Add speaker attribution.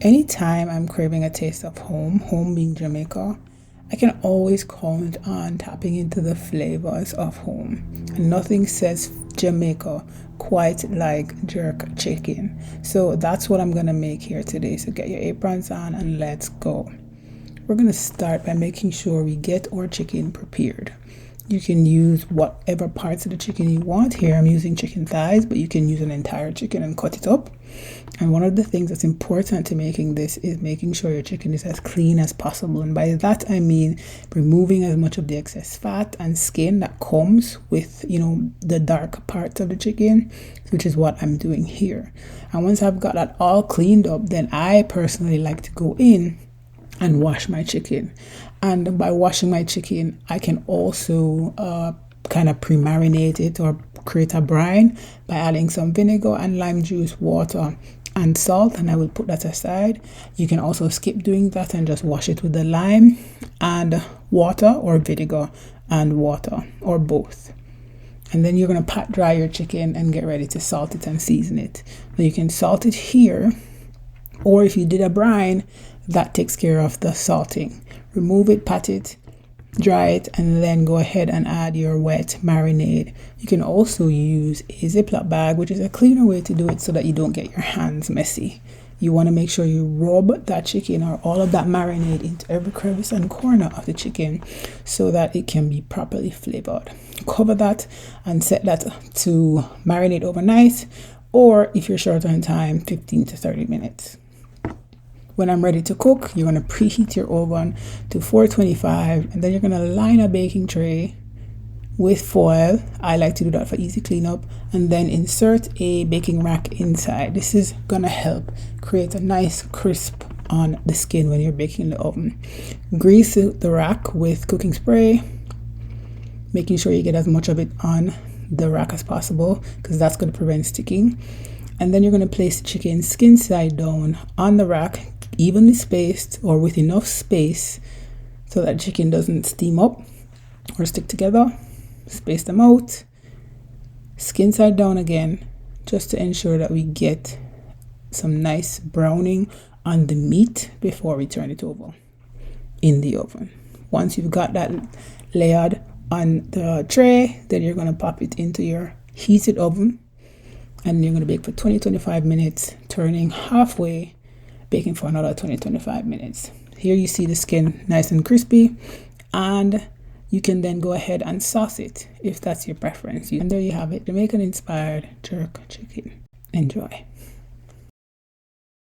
Speaker 1: Anytime I'm craving a taste of home being Jamaica, I can always count on tapping into the flavors of home. And nothing says Jamaica quite like jerk chicken. So that's what I'm gonna make here today. So get your aprons on and let's go. We're gonna start by making sure we get our chicken prepared. You can use whatever parts of the chicken you want. Here I'm using chicken thighs, but you can use an entire chicken and cut it up. And one of the things that's important to making this is making sure your chicken is as clean as possible. And by that I mean removing as much of the excess fat and skin that comes with, the dark parts of the chicken, which is what I'm doing here. And once I've got that all cleaned up, then I personally like to go in and wash my chicken. And by washing my chicken, I can also kind of pre-marinate it or create a brine by adding some vinegar and lime juice, water, and salt, and I will put that aside. You can also skip doing that and just wash it with the lime and water, or vinegar and water, or both. And then you're going to pat dry your chicken and get ready to salt it and season it. Now you can salt it here, or if you did a brine, that takes care of the salting. Remove it, pat it, dry it, and then go ahead and add your wet marinade. You can also use a Ziploc bag, which is a cleaner way to do it so that you don't get your hands messy. You want to make sure you rub that chicken or all of that marinade into every crevice and corner of the chicken so that it can be properly flavored. Cover that and set that to marinate overnight, or if you're short on time, 15 to 30 minutes. When I'm ready to cook, you're going to preheat your oven to 425, and then you're going to line a baking tray with foil. I like to do that for easy cleanup, and then insert a baking rack inside. This is going to help create a nice crisp on the skin when you're baking in the oven. Grease the rack with cooking spray, making sure you get as much of it on the rack as possible because that's going to prevent sticking. And then you're going to place the chicken skin side down on the rack, evenly spaced or with enough space so that chicken doesn't steam up or stick together. Space them out, skin side down again, just to ensure that we get some nice browning on the meat before we turn it over in the oven. Once you've got that layered on the tray, then you're going to pop it into your heated oven, and you're going to bake for 20-25 minutes, turning halfway, baking for another 20-25 minutes. Here you see the skin nice and crispy, and you can then go ahead and sauce it if that's your preference. And there you have it, Jamaican inspired jerk chicken. Enjoy.